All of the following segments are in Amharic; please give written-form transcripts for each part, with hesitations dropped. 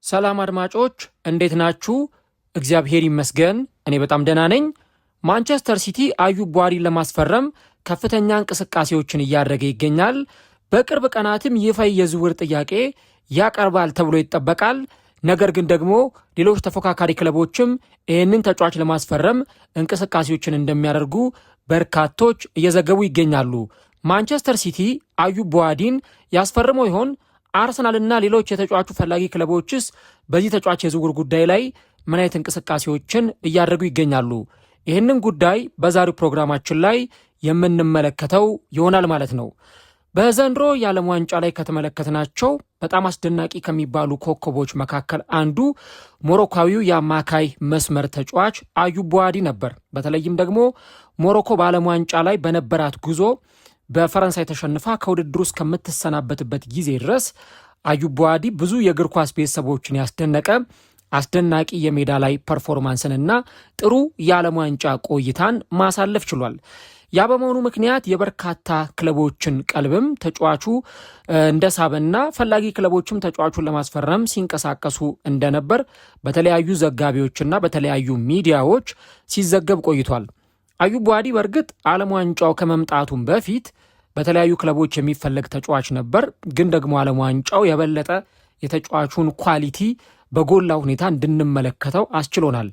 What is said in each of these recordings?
ሰላም አድማጮች እንዴት ናችሁ? እግዚአብሔር ይመስገን እኔ በጣም ደህና ነኝ። ማንቸስተር ሲቲ አዩብ ቡዋዲን ለማስፈረም ከፍተኛ እንቅስቃሴዎችን እያደረገ ይገኛል። በቅርብ ቀናትም ይፋ የዝውውር ጥያቄ ያቀርባል ተብሎ ይጠበቃል። ነገር ግን ደግሞ ሌሎች ተፎካካሪ ክለቦችም ይህንን ተጫዋች ለማስፈረም እንቅስቃሴዎችን እንደሚያደርጉ በርካቶች እየዘገቡ ይገኛሉ። ማንቸስተር ሲቲ አዩብ ቡዋዲን ያስፈርመው ይሆን? አርሰናልና ሌሎች የተጫዋቹ ፈላጊ ክለቦችስ በዚህ ተጫዋች የዝውውር ጉዳይ ላይ ምን አይነት እንቅስቃሴዎችን እያደረጉ ይገኛሉ? ይህንን ጉዳይ በዛሬው ፕሮግራማችን ላይ የምንመለከተው ይሆናል ማለት ነው። በዘንድሮ የዓለም ዋንጫ ላይ ከተመለከትናቸው በጣም አስደናቂ ከሚባሉ ኮከቦች መካከል አንዱ ሞሮኮዊው የአማካይ መስመር ተጫዋች አዩብ ቡዋዲ ነበር። በተለይም ደግሞ ሞሮኮ በዓለም ዋንጫ ላይ በነበራት ጉዞ በፈረንሳይ ተሸንፋ ከውድድሩ እስከምትሰናበትበት ጊዜ ድረስ አዩብ ቡዋዲ ብዙ የእግር ኳስ ቤተሰቦችን ያስደነቀ አስደናቂ የሜዳ ላይ ፐርፎርማንስንና ጥሩ የዓለም ዋንጫ ቆይታን ማሳለፍ ችሏል። ያ በመሆኑ ምክንያት የበርካታ ክለቦችን ቀልብም ተጫዋቹ እንደሳበና ፈላጊ ክለቦችም ተጫዋቹን ለማስፈረም ሲንቀሳቀሱ እንደነበር በተለያዩ ዘጋቢዎችና በተለያዩ ሚዲያዎች ሲዘገብ ቆይቷል። አዩብ ቡዋዲ በእርግጥ ዓለም ዋንጫው ከመምጣቱም በፊት በተለያዩ ክለቦች የሚፈለግ ተጫዋች ነበር። ግን ደግሞ ዓለም ዋንጫው የበለጠ የተጫዋቹን ኳሊቲ በጎላ ሁኔታ እንድንመለከተው አስችሎናል።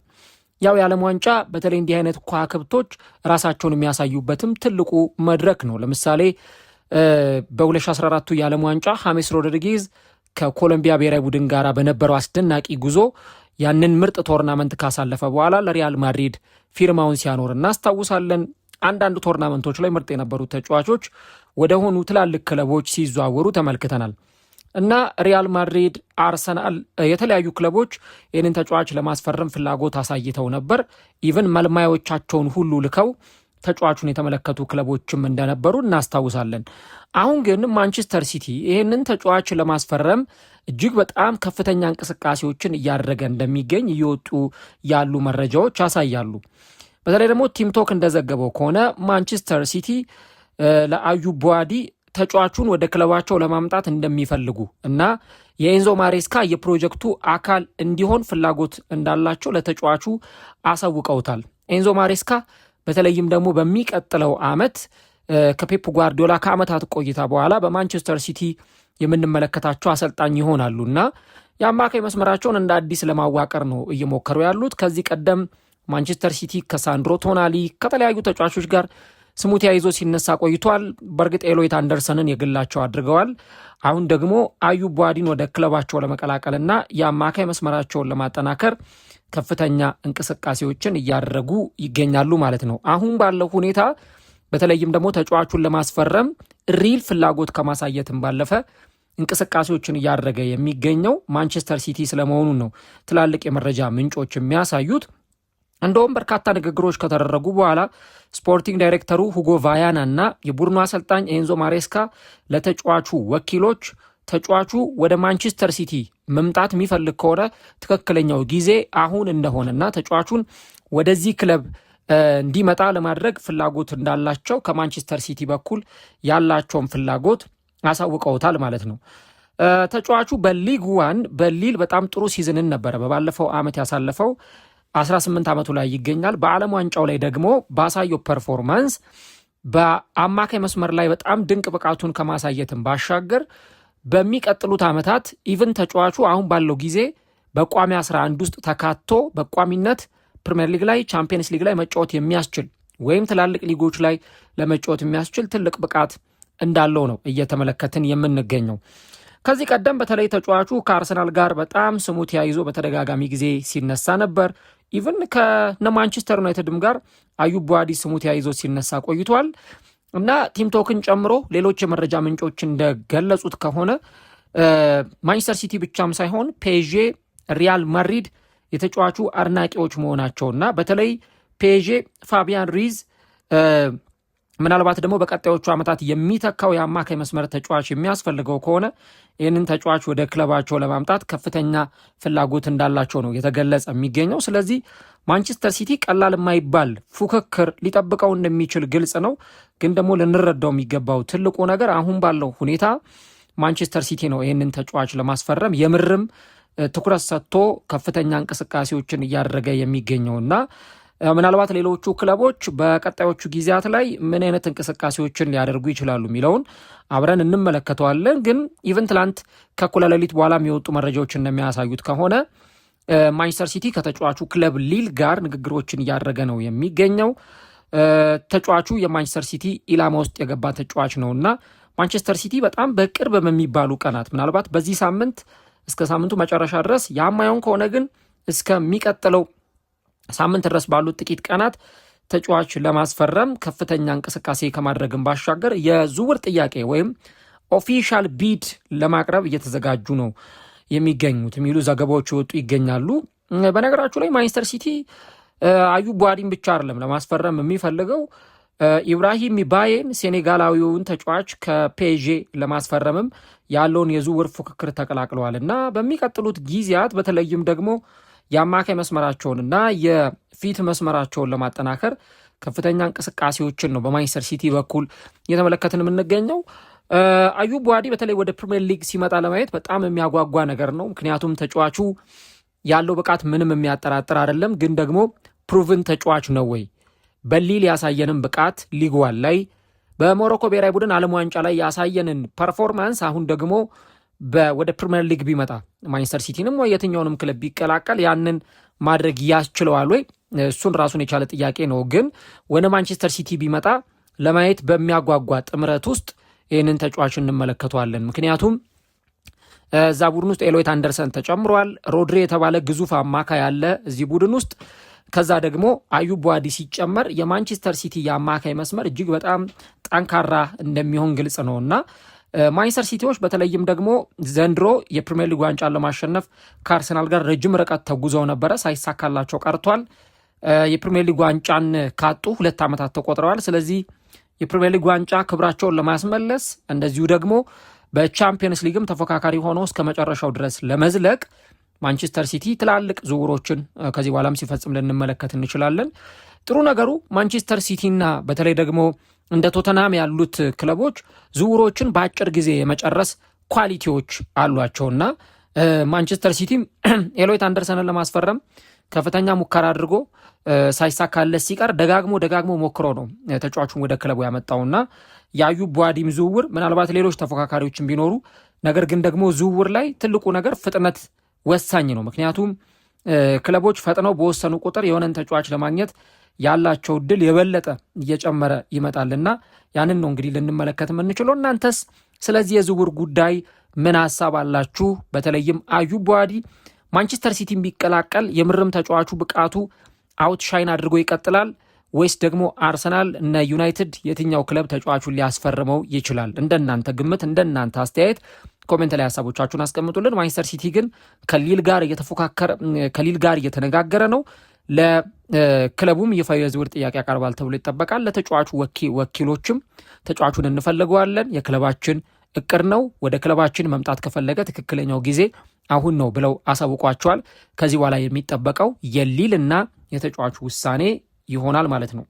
ያው የዓለም ዋንጫ በተለይ እንዲህ አይነት ከዋክብቶች ራሳቸውን የሚያሳዩበትም ትልቁ መድረክ ነው። ለምሳሌ በ2014 የዓለም ዋንጫ ሐሜስ ሮድሪጌዝ ከኮሎምቢያ ብሔራዊ ቡድን ጋር በነበረው አስደናቂ ጉዞ ያንን ምርጥ ቶርናመንት ካሳለፈ በኋላ ለሪያል ማድሪድ ፊርማውን ሲያኖር እናስታውሳለን። አንዳንድ ቶርናመንቶች ላይ ምርጥ የነበሩት ተጫዋቾች ወደ ሆኑ ትላልቅ ክለቦች ሲዘዋወሩ ተመልክተናል እና ሪያል ማድሪድ፣ አርሰናል፣ የተለያዩ ክለቦች ይህንን ተጫዋች ለማስፈረም ፍላጎት አሳይተው ነበር። ኢቨን መልማዮቻቸውን ሁሉ ልከው ተጫዋቹን የተመለከቱ ክለቦችም እንደነበሩ እናስታውሳለን። አሁን ግን ማንቸስተር ሲቲ ይህንን ተጫዋች ለማስፈረም እጅግ በጣም ከፍተኛ እንቅስቃሴዎችን እያደረገ እንደሚገኝ እየወጡ ያሉ መረጃዎች ያሳያሉ። በተለይ ደግሞ ቲምቶክ እንደዘገበው ከሆነ ማንቸስተር ሲቲ ለአዩብ ቡዋዲ ተጫዋቹን ወደ ክለባቸው ለማምጣት እንደሚፈልጉ እና የኤንዞ ማሬስካ የፕሮጀክቱ አካል እንዲሆን ፍላጎት እንዳላቸው ለተጫዋቹ አሳውቀውታል። ኤንዞ ማሬስካ በተለይም ደግሞ በሚቀጥለው ዓመት ከፔፕ ጓርዲዮላ ከዓመታት ቆይታ በኋላ በማንቸስተር ሲቲ የምንመለከታቸው አሰልጣኝ ይሆናሉ እና የአማካይ መስመራቸውን እንደ አዲስ ለማዋቀር ነው እየሞከሩ ያሉት። ከዚህ ቀደም ማንቸስተር ሲቲ ከሳንድሮ ቶናሊ ከተለያዩ ተጫዋቾች ጋር ስሙ ተያይዞ ሲነሳ ቆይቷል። በእርግጥ ኤሎይት አንደርሰንን የግላቸው አድርገዋል። አሁን ደግሞ አዩብ ቡዋዲን ወደ ክለባቸው ለመቀላቀልና የአማካይ መስመራቸውን ለማጠናከር ከፍተኛ እንቅስቃሴዎችን እያደረጉ ይገኛሉ ማለት ነው። አሁን ባለው ሁኔታ በተለይም ደግሞ ተጫዋቹን ለማስፈረም ሪል ፍላጎት ከማሳየትም ባለፈ እንቅስቃሴዎችን እያደረገ የሚገኘው ማንቸስተር ሲቲ ስለመሆኑ ነው ትላልቅ የመረጃ ምንጮች የሚያሳዩት። እንደውም በርካታ ንግግሮች ከተደረጉ በኋላ ስፖርቲንግ ዳይሬክተሩ ሁጎ ቫያና እና የቡድኑ አሰልጣኝ ኤንዞ ማሬስካ ለተጫዋቹ ወኪሎች ተጫዋቹ ወደ ማንቸስተር ሲቲ መምጣት የሚፈልግ ከሆነ ትክክለኛው ጊዜ አሁን እንደሆነና ተጫዋቹን ወደዚህ ክለብ እንዲመጣ ለማድረግ ፍላጎት እንዳላቸው ከማንቸስተር ሲቲ በኩል ያላቸውን ፍላጎት አሳውቀውታል ማለት ነው። ተጫዋቹ በሊግ ዋን በሊል በጣም ጥሩ ሲዝንን ነበረ በባለፈው ዓመት ያሳለፈው 18 ዓመቱ ላይ ይገኛል። በዓለም ዋንጫው ላይ ደግሞ ባሳየው ፐርፎርማንስ በአማካይ መስመር ላይ በጣም ድንቅ ብቃቱን ከማሳየትም ባሻገር በሚቀጥሉት ዓመታት ኢቭን ተጫዋቹ አሁን ባለው ጊዜ በቋሚ 11 ውስጥ ተካቶ በቋሚነት ፕሪሚየር ሊግ ላይ፣ ቻምፒየንስ ሊግ ላይ መጫወት የሚያስችል ወይም ትላልቅ ሊጎች ላይ ለመጫወት የሚያስችል ትልቅ ብቃት እንዳለው ነው እየተመለከትን የምንገኘው። ከዚህ ቀደም በተለይ ተጫዋቹ ከአርሰናል ጋር በጣም ስሙ ተያይዞ በተደጋጋሚ ጊዜ ሲነሳ ነበር። ኢቭን ከማንቸስተር ዩናይትድም ጋር አዩብ ቡዋዲ ስሙ ተያይዞ ሲነሳ ቆይቷል እና ቲምቶክን ጨምሮ ሌሎች የመረጃ ምንጮች እንደገለጹት ከሆነ ማንቸስተር ሲቲ ብቻም ሳይሆን ፔዤ፣ ሪያል ማድሪድ የተጫዋቹ አድናቂዎች መሆናቸውና በተለይ ፔዤ ፋቢያን ሩይዝ ምናልባት ደግሞ በቀጣዮቹ ዓመታት የሚተካው የአማካይ መስመር ተጫዋች የሚያስፈልገው ከሆነ ይህንን ተጫዋች ወደ ክለባቸው ለማምጣት ከፍተኛ ፍላጎት እንዳላቸው ነው የተገለጸ የሚገኘው። ስለዚህ ማንቸስተር ሲቲ ቀላል የማይባል ፉክክር ሊጠብቀው እንደሚችል ግልጽ ነው። ግን ደግሞ ልንረዳው የሚገባው ትልቁ ነገር አሁን ባለው ሁኔታ ማንቸስተር ሲቲ ነው ይህንን ተጫዋች ለማስፈረም የምርም ትኩረት ሰጥቶ ከፍተኛ እንቅስቃሴዎችን እያደረገ የሚገኘውና ምናልባት ሌሎቹ ክለቦች በቀጣዮቹ ጊዜያት ላይ ምን አይነት እንቅስቃሴዎችን ሊያደርጉ ይችላሉ የሚለውን አብረን እንመለከተዋለን። ግን ኢቨን ትላንት ከእኩለ ሌሊት በኋላ የሚወጡ መረጃዎች እንደሚያሳዩት ከሆነ ማንቸስተር ሲቲ ከተጫዋቹ ክለብ ሊል ጋር ንግግሮችን እያደረገ ነው የሚገኘው። ተጫዋቹ የማንቸስተር ሲቲ ኢላማ ውስጥ የገባ ተጫዋች ነውና ማንቸስተር ሲቲ በጣም በቅርብ በሚባሉ ቀናት ምናልባት በዚህ ሳምንት እስከ ሳምንቱ መጨረሻ ድረስ ያማየውን ከሆነ ግን እስከሚቀጥለው ሳምንት ድረስ ባሉት ጥቂት ቀናት ተጫዋች ለማስፈረም ከፍተኛ እንቅስቃሴ ከማድረግን ባሻገር የዝውውር ጥያቄ ወይም ኦፊሻል ቢድ ለማቅረብ እየተዘጋጁ ነው የሚገኙት የሚሉ ዘገባዎች ይወጡ ይገኛሉ። በነገራችሁ ላይ ማንቸስተር ሲቲ አዩብ ቡዋዲን ብቻ አይደለም ለማስፈረም የሚፈልገው ኢብራሂም ባዬን ሴኔጋላዊውን ተጫዋች ከፔዤ ለማስፈረምም ያለውን የዝውውር ፉክክር ተቀላቅለዋል እና በሚቀጥሉት ጊዜያት በተለይም ደግሞ የአማካይ መስመራቸውንና የፊት መስመራቸውን ለማጠናከር ከፍተኛ እንቅስቃሴዎችን ነው በማንቸስተር ሲቲ በኩል እየተመለከትን የምንገኘው። አዩብ ቡዋዲ በተለይ ወደ ፕሪሚየር ሊግ ሲመጣ ለማየት በጣም የሚያጓጓ ነገር ነው። ምክንያቱም ተጫዋቹ ያለው ብቃት ምንም የሚያጠራጥር አይደለም። ግን ደግሞ ፕሩቭን ተጫዋች ነው ወይ? በሊል ያሳየንን ብቃት ሊግ ዋን ላይ በሞሮኮ ብሔራዊ ቡድን ዓለም ዋንጫ ላይ ያሳየንን ፐርፎርማንስ አሁን ደግሞ ወደ ፕሪሚየር ሊግ ቢመጣ ማንቸስተር ሲቲንም ወይ የትኛውንም ክለብ ቢቀላቀል ያንን ማድረግ ያስችለዋል ወይ? እሱን ራሱን የቻለ ጥያቄ ነው። ግን ወደ ማንቸስተር ሲቲ ቢመጣ ለማየት በሚያጓጓ ጥምረት ውስጥ ይህንን ተጫዋች እንመለከተዋለን። ምክንያቱም እዛ ቡድን ውስጥ ኤሎይት አንደርሰን ተጨምሯል። ሮድሪ የተባለ ግዙፍ አማካይ ያለ እዚህ ቡድን ውስጥ ከዛ ደግሞ አዩብ ቡዋዲ ሲጨመር የማንቸስተር ሲቲ የአማካይ መስመር እጅግ በጣም ጠንካራ እንደሚሆን ግልጽ ነው እና ማንቸስተር ሲቲዎች በተለይም ደግሞ ዘንድሮ የፕሪሚየር ሊግ ዋንጫን ለማሸነፍ ከአርሰናል ጋር ረጅም ርቀት ተጉዘው ነበረ፣ ሳይሳካላቸው ቀርቷል። የፕሪሚየር ሊግ ዋንጫን ካጡ 2 ዓመታት ተቆጥረዋል። ስለዚህ የፕሪሚየር ሊግ ዋንጫ ክብራቸውን ለማስመለስ እንደዚሁ ደግሞ በቻምፒየንስ ሊግም ተፎካካሪ ሆኖ እስከ መጨረሻው ድረስ ለመዝለቅ ማንቸስተር ሲቲ ትላልቅ ዝውውሮችን ከዚህ በኋላም ሲፈጽም ልንመለከት እንችላለን። ጥሩ ነገሩ ማንቸስተር ሲቲና በተለይ ደግሞ እንደ ቶተናም ያሉት ክለቦች ዝውውሮችን በአጭር ጊዜ የመጨረስ ኳሊቲዎች አሏቸውና ማንቸስተር ሲቲም ኤሎይት አንደርሰንን ለማስፈረም ከፍተኛ ሙከራ አድርጎ ሳይሳካለት ሲቀር ደጋግሞ ሞክሮ ነው ተጫዋቹን ወደ ክለቡ ያመጣውና የአዩብ ቡዋዲም ዝውውር ምናልባት ሌሎች ተፎካካሪዎችን ቢኖሩ ነገር ግን ደግሞ ዝውውር ላይ ትልቁ ነገር ፍጥነት ወሳኝ ነው። ምክንያቱም ክለቦች ፈጥነው በወሰኑ ቁጥር የሆነን ተጫዋች ለማግኘት ያላቸው እድል የበለጠ እየጨመረ ይመጣልና ያንን ነው እንግዲህ ልንመለከት የምንችለው። እናንተስ ስለዚህ የዝውውር ጉዳይ ምን ሀሳብ አላችሁ? በተለይም አዩብ ቡዋዲ ማንቸስተር ሲቲ ቢቀላቀል የምርም ተጫዋቹ ብቃቱ አውት ሻይን አድርጎ ይቀጥላል ወይስ ደግሞ አርሰናል እና ዩናይትድ የትኛው ክለብ ተጫዋቹን ሊያስፈርመው ይችላል? እንደናንተ ግምት እንደናንተ አስተያየት ኮሜንት ላይ ሀሳቦቻችሁን አስቀምጡልን። ማንቸስተር ሲቲ ግን ከሊል ጋር እየተነጋገረ ነው። ለክለቡም ይፋ የዝውውር ጥያቄ ያቀርባል ተብሎ ይጠበቃል። ለተጫዋቹ ወኪሎችም ተጫዋቹን እንፈልገዋለን፣ የክለባችን እቅድ ነው፣ ወደ ክለባችን መምጣት ከፈለገ ትክክለኛው ጊዜ አሁን ነው ብለው አሳውቋቸዋል። ከዚህ በኋላ የሚጠበቀው የሊል እና የተጫዋቹ ውሳኔ ይሆናል ማለት ነው።